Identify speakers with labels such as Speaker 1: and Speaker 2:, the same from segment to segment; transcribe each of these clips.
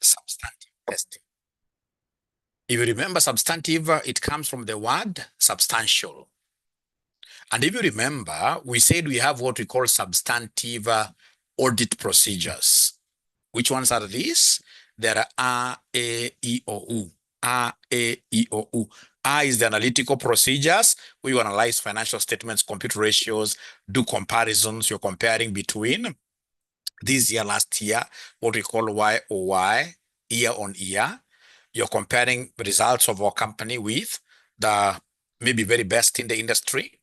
Speaker 1: substantive testing. If you remember substantive, it comes from the word substantial. And if you remember, we said we have what we call substantive audit procedures. Which ones are these? There are R, A, E, O, U. R, A, E, O, U. R is the analytical procedures where you analyze financial statements, compute ratios, do comparisons. You're comparing between this year, last year, what we call YOY, year on year. You're comparing the results of our company with the maybe very best in the industry.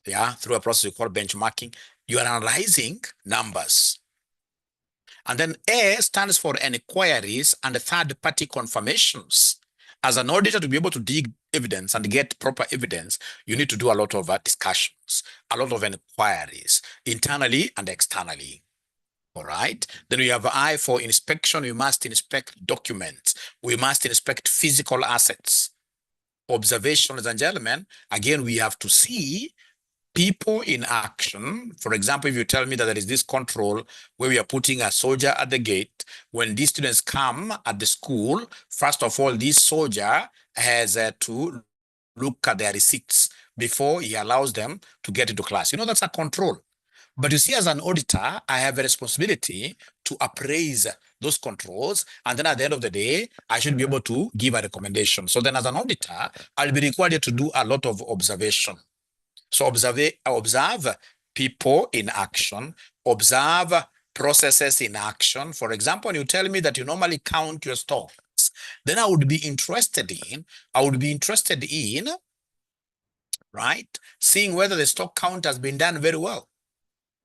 Speaker 1: Yeah, through a process we call benchmarking. You are analyzing numbers. And then A stands for inquiries and third-party confirmations. As an auditor, to be able to dig evidence and get proper evidence, you need to do a lot of discussions, a lot of inquiries, internally and externally. All right. Then we have I for inspection. We must inspect documents. We must inspect physical assets. Observation, ladies and gentlemen, again, we have to see people in action. For example, if you tell me that there is this control where we are putting a soldier at the gate, when these students come at the school, first of all, this soldier has to look at their receipts before he allows them to get into class. You know, that's a control. But you see, as an auditor, I have a responsibility to appraise those controls. And then at the end of the day, I should be able to give a recommendation. So then as an auditor, I'll be required to do a lot of observation. So observe people in action, observe processes in action. For example, when you tell me that you normally count your stocks, then I would be interested in, right, seeing whether the stock count has been done very well.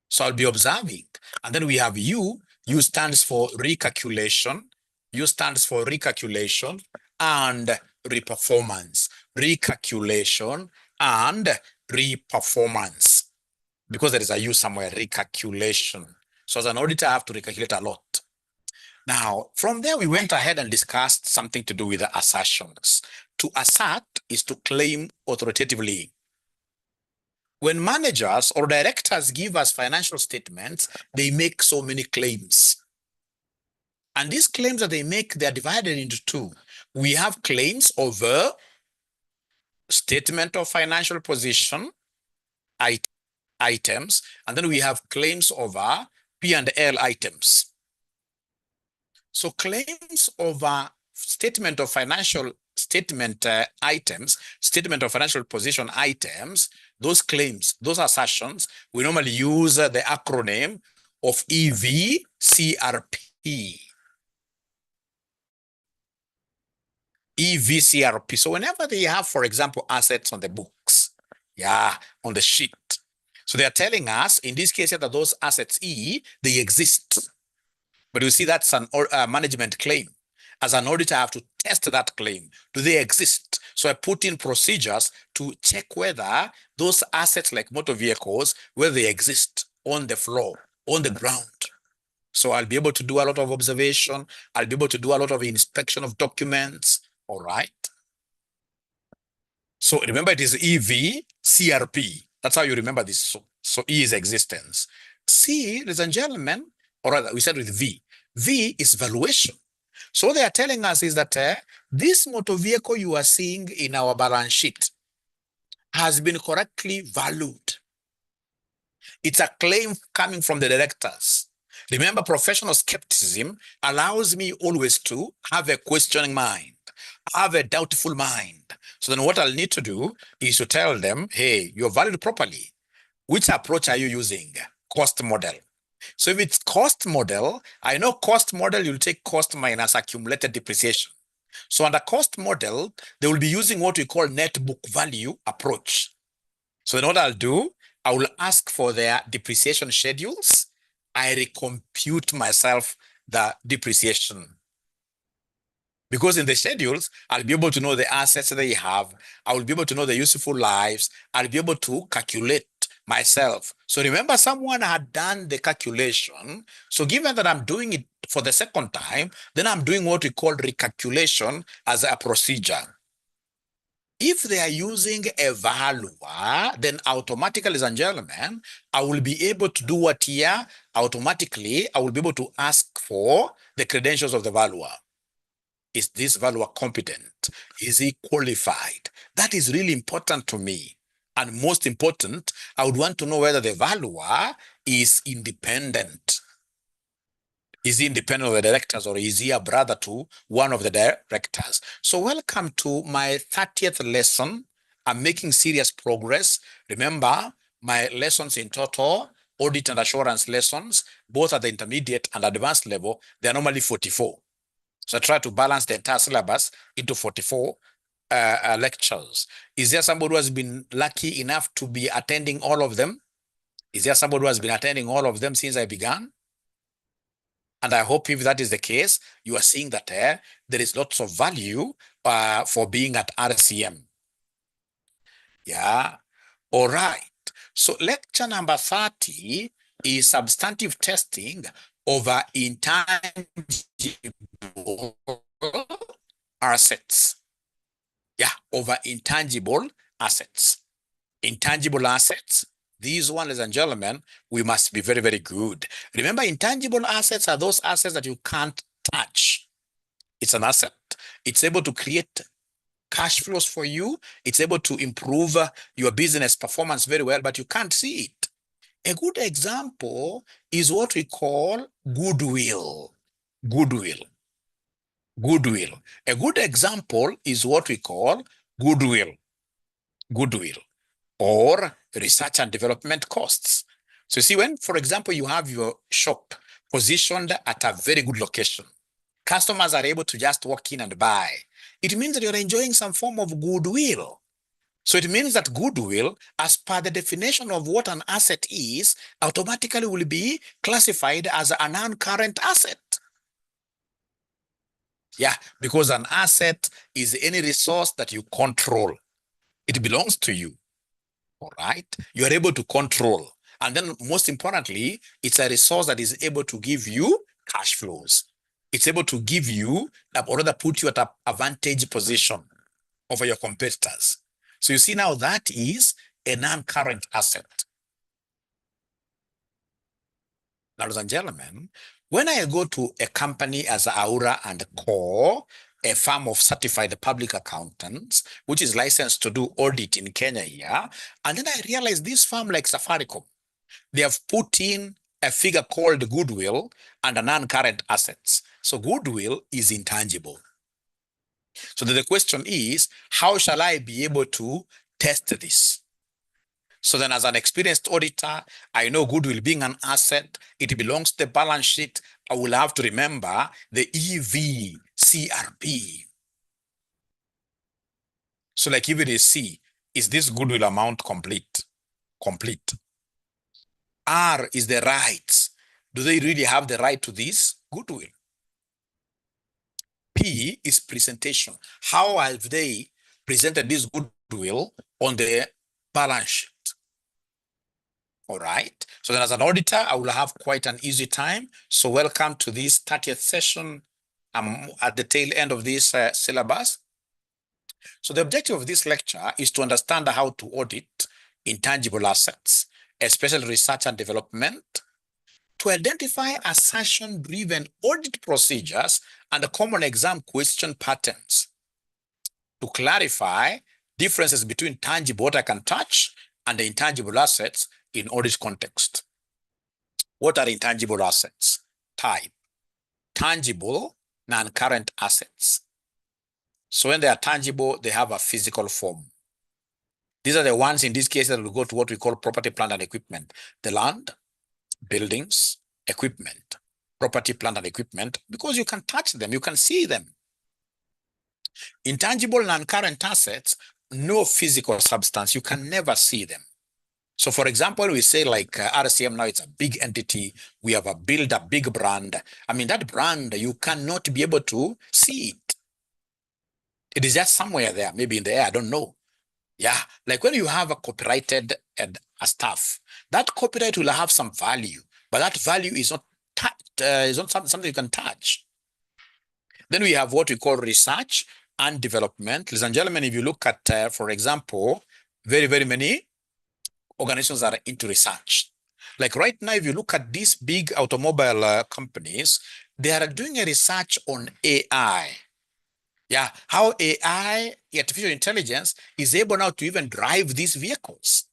Speaker 1: So I'll be observing. And then we have U. U stands for recalculation. U stands for recalculation and reperformance. Recalculation and reperformance. Because there is a U somewhere, recalculation. So as an auditor, I have to recalculate a lot. Now, from there, we went ahead and discussed something to do with the assertions. To assert is to claim authoritatively. When managers or directors give us financial statements, they make so many claims. And these claims that they make, they're divided into two. We have claims over statement of financial position items, and then we have claims over P&L items. So claims over statement of financial items, statement of financial position items, those claims, those assertions, we normally use the acronym of EVCRP. EVCRP. So whenever they have, for example, assets on the books, on the sheet. So they are telling us, in this case, that those assets E, they exist. But you see, that's an management claim. As an auditor, I have to test that claim. Do they exist? So I put in procedures to check whether those assets like motor vehicles, whether they exist on the floor, on the ground. So I'll be able to do a lot of observation. I'll be able to do a lot of inspection of documents. All right. So remember, it is EVCRP. That's how you remember this. So E is existence. C, ladies and gentlemen, or rather, we said with V. V is valuation. So they are telling us is that this motor vehicle you are seeing in our balance sheet has been correctly valued. It's a claim coming from the directors. Remember, professional skepticism allows me always to have a questioning mind, have a doubtful mind. So then what I'll need to do is to tell them, hey, you're valued properly. Which approach are you using? Cost model. So if it's cost model, I know cost model, you'll take cost minus accumulated depreciation. So under cost model, they will be using what we call net book value approach. So then what I'll do, I will ask for their depreciation schedules. I recompute myself the depreciation. Because in the schedules, I'll be able to know the assets they have. I will be able to know the useful lives. I'll be able to calculate myself. So remember, someone had done the calculation. So given that I'm doing it for the second time, then I'm doing what we call recalculation as a procedure. If they are using a valuer, then automatically, ladies and gentlemen, I will be able to do what here? Automatically, I will be able to ask for the credentials of the valuer. Is this valuer competent? Is he qualified? That is really important to me. And most important, I would want to know whether the valuer is independent. Is he independent of the directors, or is he a brother to one of the directors? So welcome to my 30th lesson. I'm making serious progress. Remember, my lessons in total, audit and assurance lessons, both at the intermediate and advanced level, they're normally 44. So I try to balance the entire syllabus into 44 lectures. Is there somebody who has been lucky enough to be attending all of them? Is there somebody who has been attending all of them since I began? And I hope if that is the case, you are seeing that there is lots of value for being at RCM. Yeah. All right. So lecture number 30 is substantive testing over intangible assets. Yeah, over intangible assets. Intangible assets. These ones, ladies and gentlemen, we must be very, very good. Remember, intangible assets are those assets that you can't touch. It's an asset. It's able to create cash flows for you. It's able to improve your business performance very well, but you can't see it. A good example is what we call goodwill. Goodwill. Goodwill. A good example is what we call goodwill. Goodwill. Or research and development costs. So you see, when, for example, you have your shop positioned at a very good location, customers are able to just walk in and buy. It means that you're enjoying some form of goodwill. So it means that goodwill, as per the definition of what an asset is, automatically will be classified as a non-current asset. Yeah, because an asset is any resource that you control. It belongs to you. All right, you are able to control. And then most importantly, it's a resource that is able to give you cash flows. It's able to give you, or rather put you at an advantage position over your competitors. So you see now that is a non-current asset. Now, ladies and gentlemen, when I go to a company as Aura and Co., a firm of certified public accountants, which is licensed to do audit in Kenya here, and then I realize this firm, like Safaricom, they have put in a figure called goodwill and a non-current assets. So goodwill is intangible. So the question is, how shall I be able to test this? So then as an experienced auditor, I know goodwill being an asset, it belongs to the balance sheet. I will have to remember the EV-CRP. So like if it is C, is this goodwill amount complete? Complete. R is the rights. Do they really have the right to this goodwill? P is presentation. How have they presented this goodwill on the balance sheet? All right. So then as an auditor, I will have quite an easy time. So welcome to this 30th session. I'm at the tail end of this syllabus. So the objective of this lecture is to understand how to audit intangible assets, especially research and development, to identify assertion-driven audit procedures and the common exam question patterns, to clarify differences between tangible, what I can touch, and the intangible assets in audit context. What are intangible assets? Type. Tangible, non-current assets. So when they are tangible, they have a physical form. These are the ones in this case that will go to what we call property, plant, and equipment. The land, buildings, equipment, property, plant, and equipment, because you can touch them, you can see them. Intangible non-current assets, no physical substance, you can never see them. So for example, we say like RCM now, it's a big entity. We have built a big brand. I mean, that brand, you cannot be able to see it. It is just somewhere there, maybe in the air, I don't know. Yeah, like when you have a copyrighted stuff, that copyright will have some value, but that value is not something you can touch. Then we have what we call research. and development. Ladies and gentlemen, if you look at, for example, very, very many organizations that are into research. Like right now, if you look at these big automobile companies, they are doing a research on AI. Yeah, how AI, artificial intelligence, is able now to even drive these vehicles.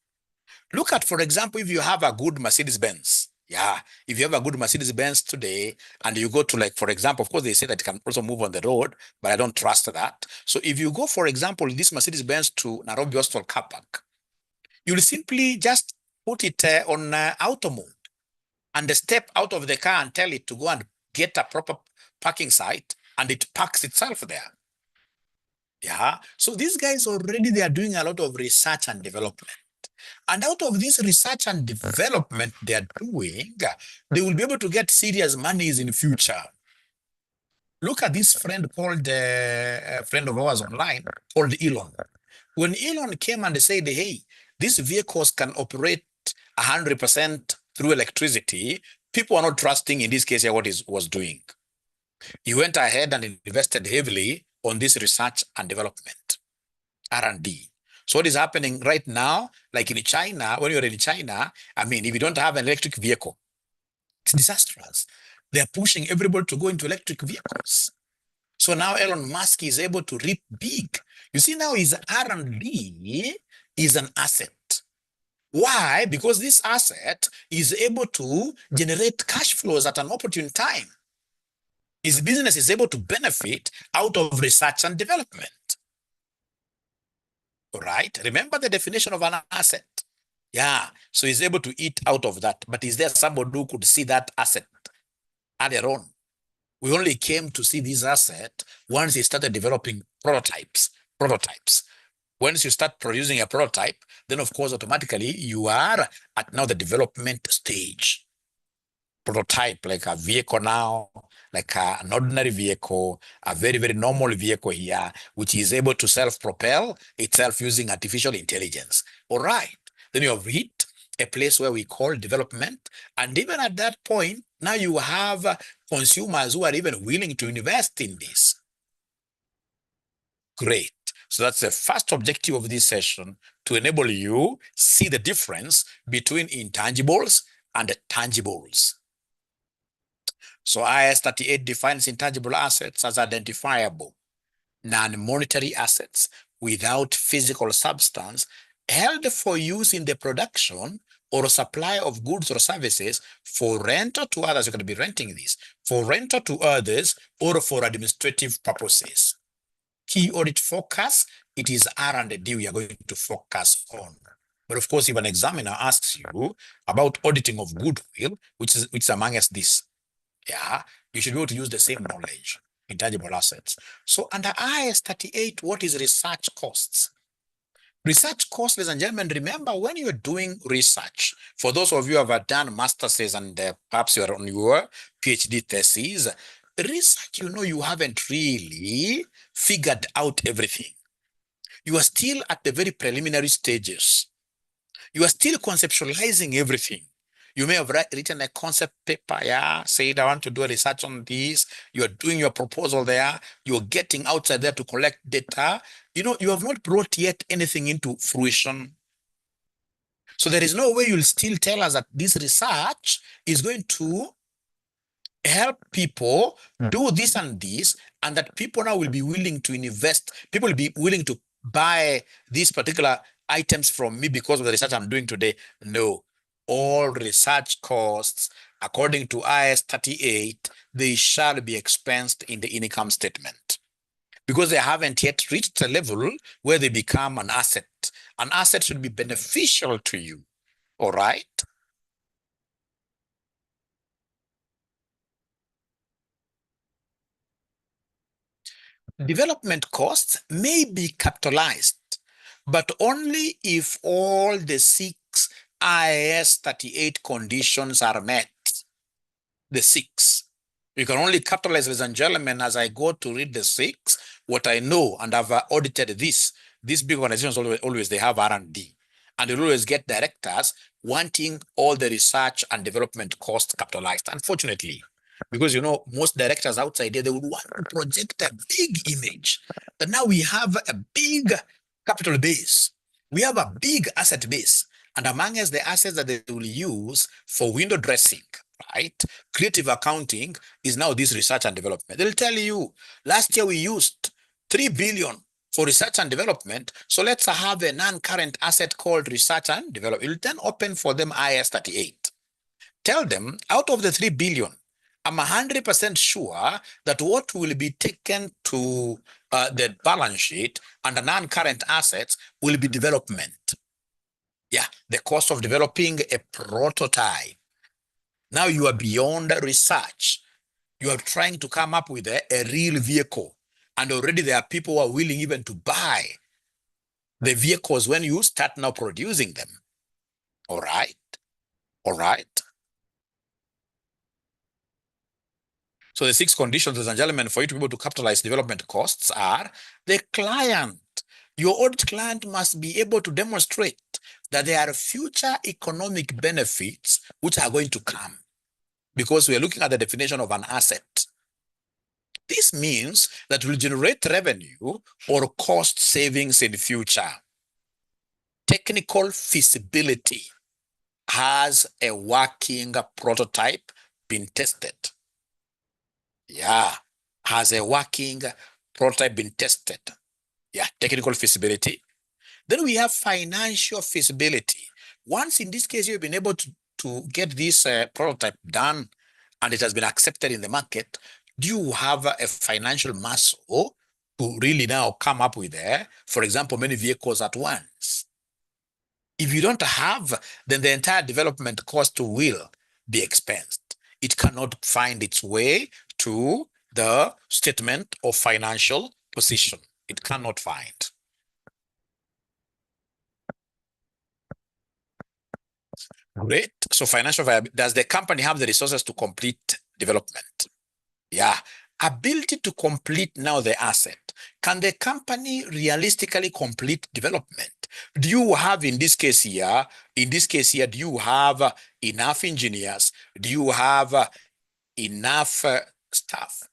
Speaker 1: Look at, for example, if you have a good Mercedes-Benz. Yeah, if you have a good Mercedes-Benz today and you go to, like, for example, of course, they say that it can also move on the road, but I don't trust that. So if you go, for example, this Mercedes-Benz to Nairobi Hospital car park, you'll simply just put it on auto mode and step out of the car and tell it to go and get a proper parking site, and it parks itself there. Yeah, so these guys already, they are doing a lot of research and development. And out of this research and development they are doing, they will be able to get serious monies in future. Look at this friend called, friend of ours online, called Elon. When Elon came and said, hey, these vehicles can operate 100% through electricity, people are not trusting in this case here what he was doing. He went ahead and invested heavily on this research and development, R&D. So what is happening right now, like in China, when you're in China, I mean, if you don't have an electric vehicle, it's disastrous. They're pushing everybody to go into electric vehicles. So now Elon Musk is able to reap big. You see, now his R&D is an asset. Why? Because this asset is able to generate cash flows at an opportune time. His business is able to benefit out of research and development. Right? Remember the definition of an asset. Yeah, so he's able to eat out of that. But is there somebody who could see that asset earlier on? We only came to see this asset once he started developing prototypes. Once you start producing a prototype, then of course, automatically you are at now the development stage. Prototype, like a vehicle now, like an ordinary vehicle, a very, very normal vehicle here, which is able to self-propel itself using artificial intelligence. All right, then you have hit a place where we call development. And even at that point, now you have consumers who are even willing to invest in this. Great. So that's the first objective of this session, to enable you see the difference between intangibles and tangibles. So IAS 38 defines intangible assets as identifiable, non-monetary assets without physical substance held for use in the production or supply of goods or services for rental to others. You're going to be renting this for rental to others or for administrative purposes. Key audit focus, it is R&D we are going to focus on. But of course, if an examiner asks you about auditing of goodwill, which is among us this, yeah, you should be able to use the same knowledge, intangible assets. So under IAS 38, what is research costs? Research costs, ladies and gentlemen, remember when you're doing research, for those of you who have done master's and perhaps you're on your PhD thesis, research, you haven't really figured out everything. You are still at the very preliminary stages. You are still conceptualizing everything. You may have written a concept paper, yeah, said, I want to do a research on this. You're doing your proposal there. You're getting outside there to collect data. You have not brought yet anything into fruition. So there is no way you'll still tell us that this research is going to help people do this and this, and that people now will be willing to invest. People will be willing to buy these particular items from me because of the research I'm doing today. No. All research costs, according to IAS 38, they shall be expensed in the income statement because they haven't yet reached a level where they become an asset. An asset should be beneficial to you, all right? Development costs may be capitalized, but only if all the 6 IAS 38 conditions are met. The 6. You can only capitalize, ladies and gentlemen, as I go to read the 6, what I know, and I've audited this. These big organizations always they have R&D, and you'll always get directors wanting all the research and development costs capitalized. Unfortunately, because most directors outside there, they would want to project a big image that now we have a big capital base. We have a big asset base. And among us, the assets that they will use for window dressing, right? Creative accounting is now this research and development. They'll tell you, last year we used 3 billion for research and development. So let's have a non-current asset called research and development. It'll then open for them IAS 38. Tell them, out of the 3 billion, I'm 100% sure that what will be taken to the balance sheet under non-current assets will be development. Yeah, the cost of developing a prototype. Now you are beyond research. You are trying to come up with a real vehicle. And already there are people who are willing even to buy the vehicles when you start now producing them. All right? All right? So the 6 conditions, ladies and gentlemen, for you to be able to capitalize development costs are: the client, your audit client must be able to demonstrate that there are future economic benefits which are going to come, because we are looking at the definition of an asset. This means that will generate revenue or cost savings in the future. Technical feasibility. Has a working prototype been tested? Yeah. Has a working prototype been tested? Yeah, technical feasibility. Then we have financial feasibility. Once in this case, you've been able to get this prototype done and it has been accepted in the market, do you have a financial muscle to really now come up with, for example, many vehicles at once? If you don't have, then the entire development cost will be expensed. It cannot find its way to the statement of financial position. It cannot find. Great. So financial viability, does the company have the resources to complete development? Yeah. Ability to complete now the asset. Can the company realistically complete development? Do you have, in this case here, do you have enough engineers? Do you have enough staff?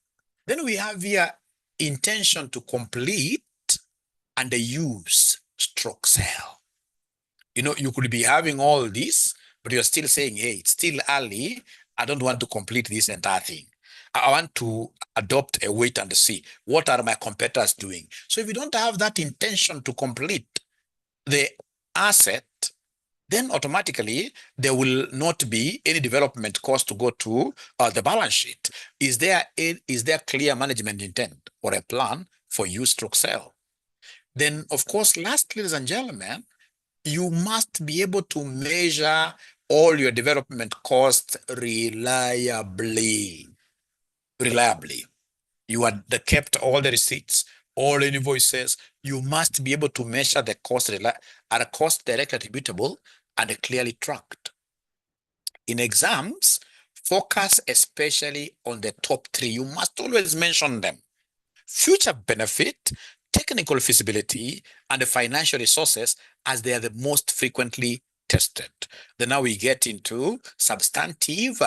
Speaker 1: Then we have here intention to complete and the use stroke sell. You know, you could be having all this, but you're still saying, hey, it's still early. I don't want to complete this entire thing. I want to adopt a wait and see. What are my competitors doing? So if you don't have that intention to complete the asset, then automatically there will not be any development cost to go to the balance sheet. Is there clear management intent or a plan for use stroke sell? Then, of course, lastly, ladies and gentlemen, you must be able to measure all your development costs reliably. You are kept all the receipts, all invoices. You must be able to measure the cost at a cost directly attributable and clearly tracked. In exams, focus especially on the top 3. You must always mention them: future benefit, technical feasibility, and the financial resources, as they are the most frequently tested. Then now we get into substantive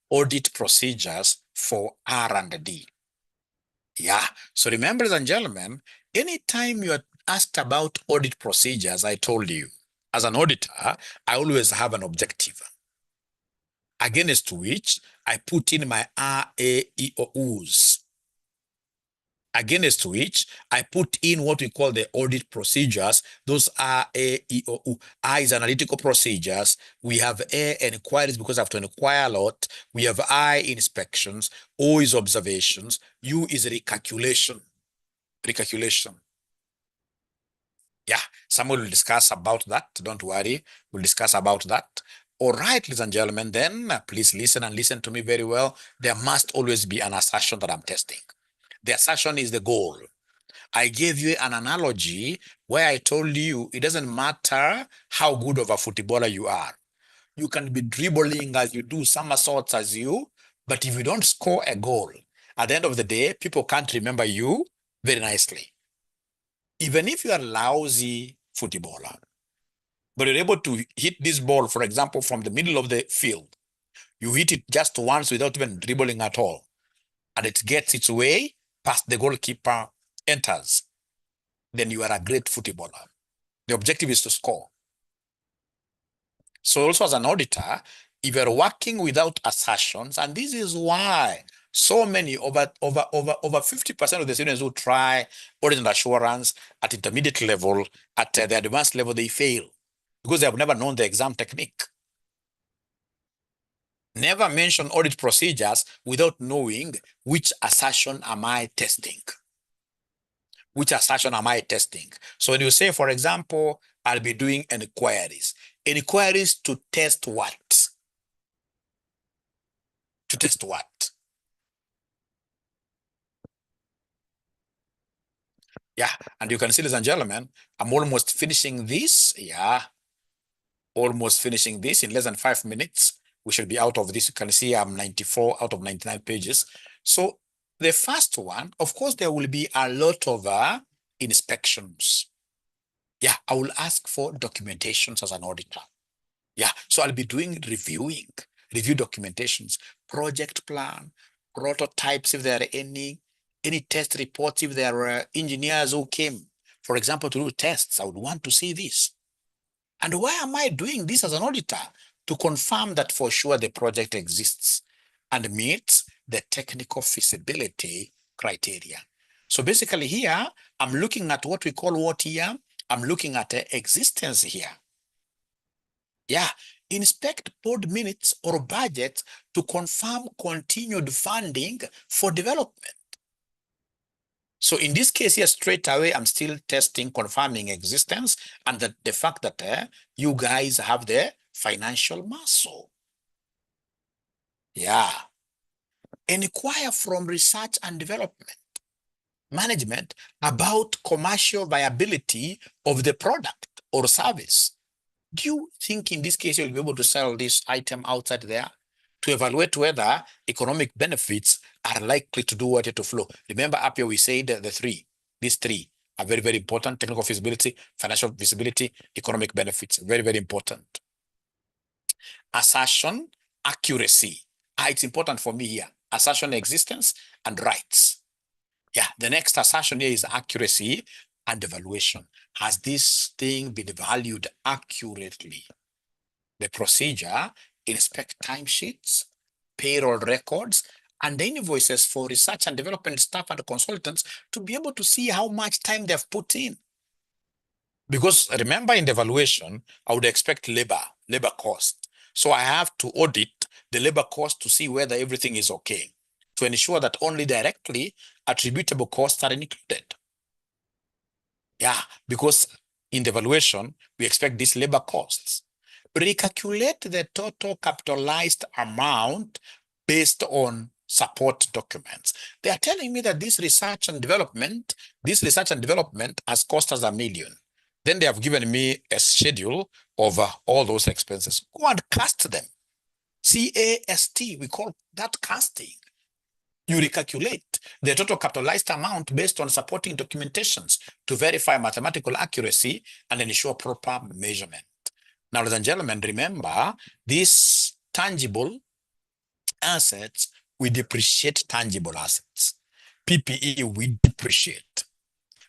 Speaker 1: audit procedures for R&D. Yeah, so remember, ladies and gentlemen, anytime you are asked about audit procedures, I told you, as an auditor, I always have an objective against which I put in my RAEOs, against which I put in what we call the audit procedures. Those are RAEOU. I is analytical procedures. We have A, inquiries, because I have to inquire a lot. We have I, inspections. O is observations. U is recalculation. Yeah, someone will discuss about that. Don't worry, we'll discuss about that. All right, ladies and gentlemen, then please listen and listen to me very well. There must always be an assertion that I'm testing. The assertion is the goal. I gave you an analogy where I told you it doesn't matter how good of a footballer you are. You can be dribbling as you do somersaults as you, but if you don't score a goal, at the end of the day, people can't remember you very nicely. Even if you are a lousy footballer, but you're able to hit this ball, for example, from the middle of the field, you hit it just once without even dribbling at all, and it gets its way past the goalkeeper, enters. then you are a great footballer. The objective is to score. So also as an auditor, if you're working without assertions, and this is why so many, over 50% of the students who try audit and assurance at intermediate level, at the advanced level, they fail because they have never known the exam technique. Never mention audit procedures without knowing which assertion am I testing. Which assertion am I testing? So when you say, for example, I'll be doing inquiries. Inquiries to test what? To test what? Yeah, and you can see, ladies and gentlemen, I'm almost finishing this. Yeah, almost finishing this in less than 5 minutes. We should be out of this. You can see I'm 94 out of 99 pages. So the first one, of course, there will be a lot of inspections. Yeah, I will ask for documentations as an auditor. Yeah, so I'll be doing review documentations, project plan, prototypes if there are any test reports if there are engineers who came, for example, to do tests. I would want to see this. And why am I doing this as an auditor? To confirm that for sure the project exists and meets the technical feasibility criteria. So basically here, I'm looking at what we call what here? I'm looking at existence here. Yeah, inspect board minutes or budgets to confirm continued funding for development. So in this case here, straight away, I'm still testing, confirming existence and the fact that you guys have the financial muscle. Yeah. Inquire from research and development management about commercial viability of the product or service. Do you think in this case you'll be able to sell this item outside there? To evaluate whether economic benefits are likely to do what to flow. Remember up here we said these three are very, very important: technical feasibility, financial feasibility, economic benefits. Very, very important. Assertion, accuracy. It's important for me here. Assertion, existence, and rights. Yeah, the next assertion here is accuracy and evaluation. Has this thing been valued accurately? The procedure: inspect timesheets, payroll records, and the invoices for research and development staff and consultants to be able to see how much time they've put in. Because remember, in the evaluation, I would expect labor cost. So I have to audit the labor cost to see whether everything is okay, to ensure that only directly attributable costs are included. Yeah, because in the evaluation, we expect these labor costs. Recalculate the total capitalized amount based on support documents. They are telling me that this research and development has cost us $1 million. Then they have given me a schedule of all those expenses. Go and cast them. CAST, we call that casting. You recalculate the total capitalized amount based on supporting documentations to verify mathematical accuracy and ensure proper measurement. Now, ladies and gentlemen, remember, these tangible assets, we depreciate tangible assets. PPE, we depreciate.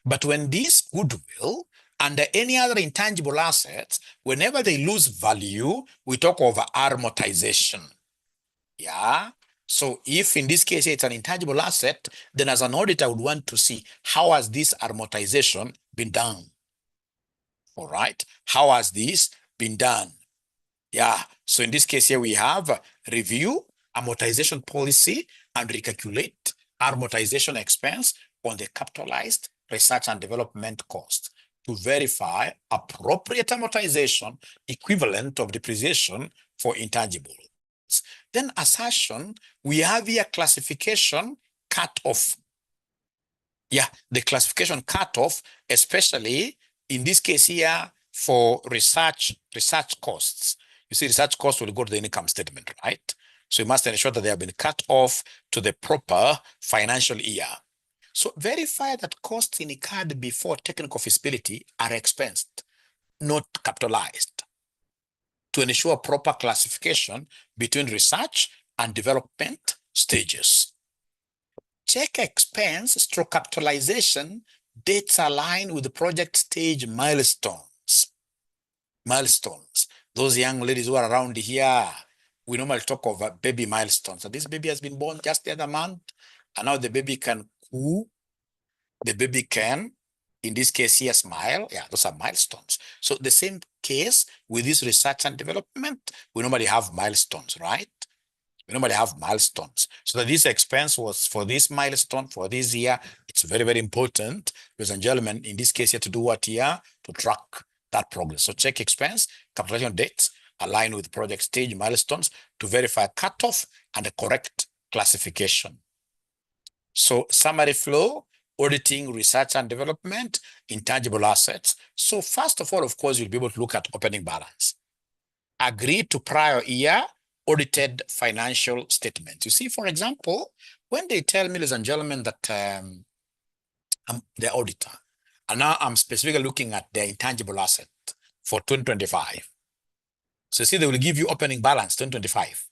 Speaker 1: But when this goodwill and any other intangible assets, whenever they lose value, we talk of amortization. Yeah. So if in this case it's an intangible asset, then as an auditor, I would want to see how has this amortization been done. All right. How has this been done? Yeah. So in this case here, we have review amortization policy and recalculate amortization expense on the capitalized research and development cost to verify appropriate amortization equivalent of depreciation for intangibles. Then assertion, we have here classification cutoff. Yeah, the classification cutoff, especially in this case here for research costs. You see, research costs will go to the income statement, right? So you must ensure that they have been cut off to the proper financial year. So verify that costs incurred before technical feasibility are expensed, not capitalized, to ensure proper classification between research and development stages. Check expense/capitalization dates align with the project stage milestones. Milestones. Those young ladies who are around here, we normally talk of baby milestones. So this baby has been born just the other month, and now the baby can coo, the baby can, in this case here, smile. Yeah, those are milestones. So the same case with this research and development, we normally have milestones, right? We normally have milestones. So that this expense was for this milestone for this year. It's very, very important, ladies and gentlemen, in this case here to do what here? To track that progress. So check expense, capitalization dates, align with project stage milestones to verify cutoff and the correct classification. So summary flow, auditing, research and development, intangible assets. So first of all, of course, you'll be able to look at opening balance. Agree to prior year audited financial statements. You see, for example, when they tell me, ladies and gentlemen, that I'm the auditor, and now I'm specifically looking at the intangible asset for 2025. So see, they will give you opening balance 2025.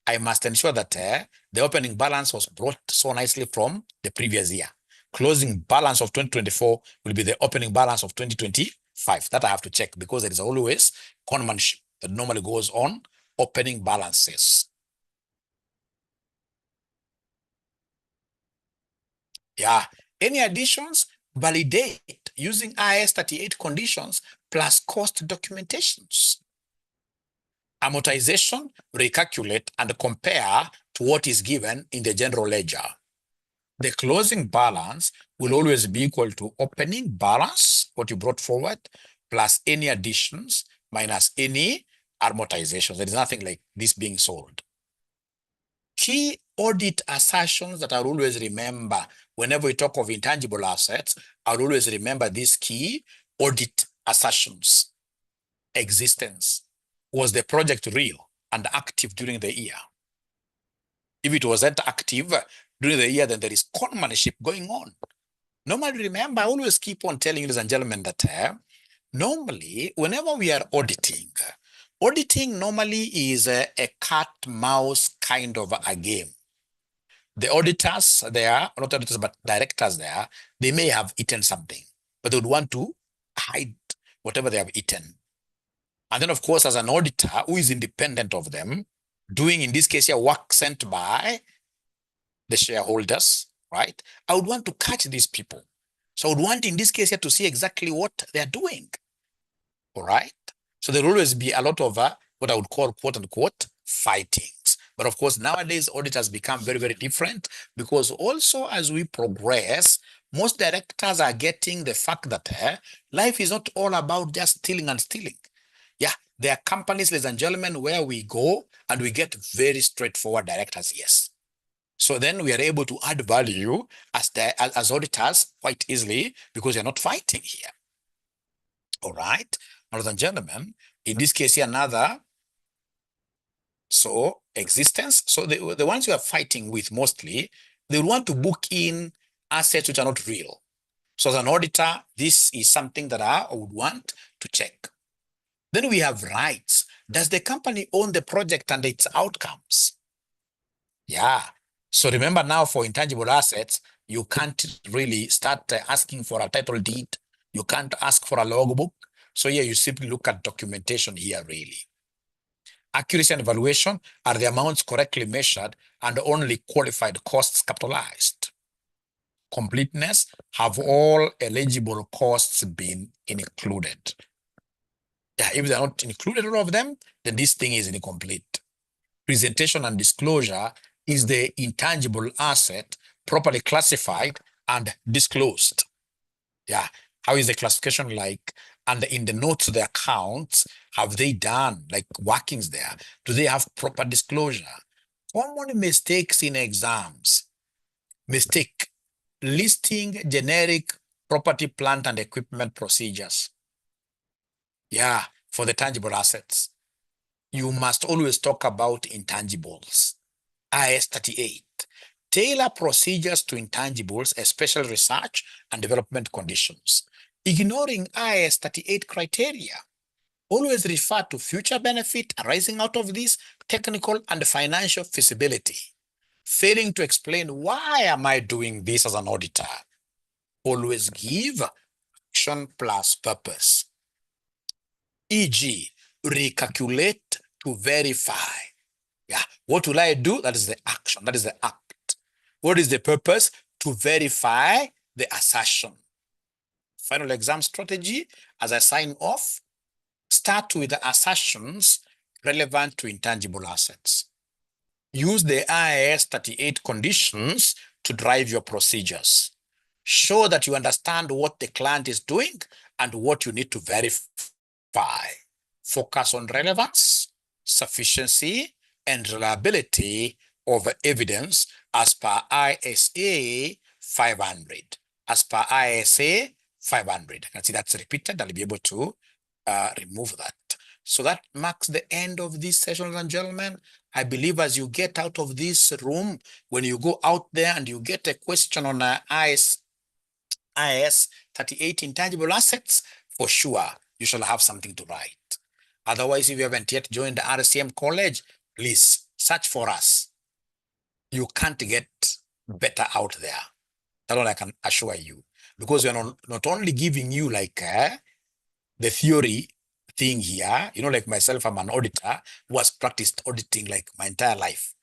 Speaker 1: I must ensure that the opening balance was brought so nicely from the previous year. Closing balance of 2024 will be the opening balance of 2025. That I have to check because there is always conmanship that normally goes on opening balances. Yeah. Any additions? Validate using IAS 38 conditions plus cost documentations. Amortization, recalculate and compare to what is given in the general ledger. The closing balance will always be equal to opening balance, what you brought forward, plus any additions minus any amortizations. There is nothing like this being sold. Key audit assertions that I'll always remember whenever we talk of intangible assets, I'll always remember these key audit assertions. Existence. Was the project real and active during the year? If it wasn't active during the year, then there is conmanship going on. Normally, remember, I always keep on telling you, ladies and gentlemen, that normally, whenever we are auditing, auditing normally is a cat-mouse kind of a game. The auditors there, not auditors, but directors there, they may have eaten something, but they would want to hide whatever they have eaten. And then, of course, as an auditor who is independent of them, doing, in this case here, work sent by the shareholders, right? I would want to catch these people. So I would want, in this case here, to see exactly what they're doing, all right? So there will always be a lot of what I would call, quote unquote, fightings. But of course, nowadays, audit has become very, very different because also as we progress, most directors are getting the fact that life is not all about just stealing and stealing. Yeah, there are companies, ladies and gentlemen, where we go and we get very straightforward directors, yes. So then we are able to add value as auditors quite easily because you're not fighting here. All right, ladies and gentlemen, in this case here, another, so existence. So the ones you are fighting with mostly, they want to book in assets which are not real. So as an auditor, this is something that I would want to check. Then we have rights. Does the company own the project and its outcomes? Yeah. So remember now, for intangible assets, you can't really start asking for a title deed. You can't ask for a logbook. So here you simply look at documentation here really. Accuracy and evaluation, are the amounts correctly measured and only qualified costs capitalized? Completeness, have all eligible costs been included? Yeah, if they're not included, all of them, then this thing is incomplete. Presentation and disclosure, is the intangible asset properly classified and disclosed? Yeah, how is the classification like? And in the notes of the accounts, have they done like workings there? Do they have proper disclosure? Common mistakes in exams. Mistake, listing generic property, plant and equipment procedures. Yeah, for the tangible assets. You must always talk about intangibles. IAS 38. Tailor procedures to intangibles, especially research and development conditions. Ignoring IAS 38 criteria. Always refer to future benefit arising out of this technical and financial feasibility. Failing to explain, why am I doing this as an auditor? always give action plus purpose. E.g., recalculate to verify. Yeah, what will I do? That is the action, that is the act. What is the purpose? To verify the assertion. Final exam strategy, as I sign off, start with the assertions relevant to intangible assets. Use the IAS 38 conditions to drive your procedures. Show that you understand what the client is doing and what you need to verify. Focus on relevance, sufficiency, and reliability of evidence as per ISA 500. As per ISA 500. I can see that's repeated. I'll be able to remove that. So that marks the end of this session, ladies and gentlemen. I believe as you get out of this room, when you go out there and you get a question on IS 38 intangible assets, for sure, you shall have something to write. Otherwise, if you haven't yet joined the RCM College, please search for us. You can't get better out there. That's all I can assure you. Because we're not only giving you like the theory thing here, you know, like myself, I'm an auditor who has practiced auditing like my entire life.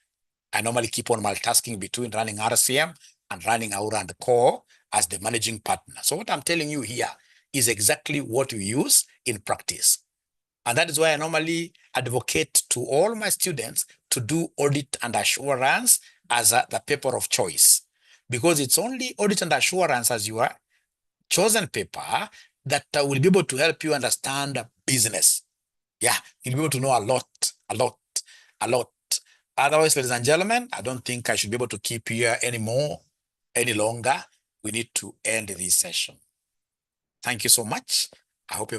Speaker 1: I normally keep on multitasking between running RCM and running Aura and Core as the managing partner. So what I'm telling you here is exactly what we use in practice. And that is why I normally advocate to all my students to do audit and assurance as the paper of choice. Because it's only audit and assurance as your chosen paper that will be able to help you understand business. Yeah, you'll be able to know a lot. Otherwise, ladies and gentlemen, I don't think I should be able to keep here any longer. We need to end this session. Thank you so much. I hope you've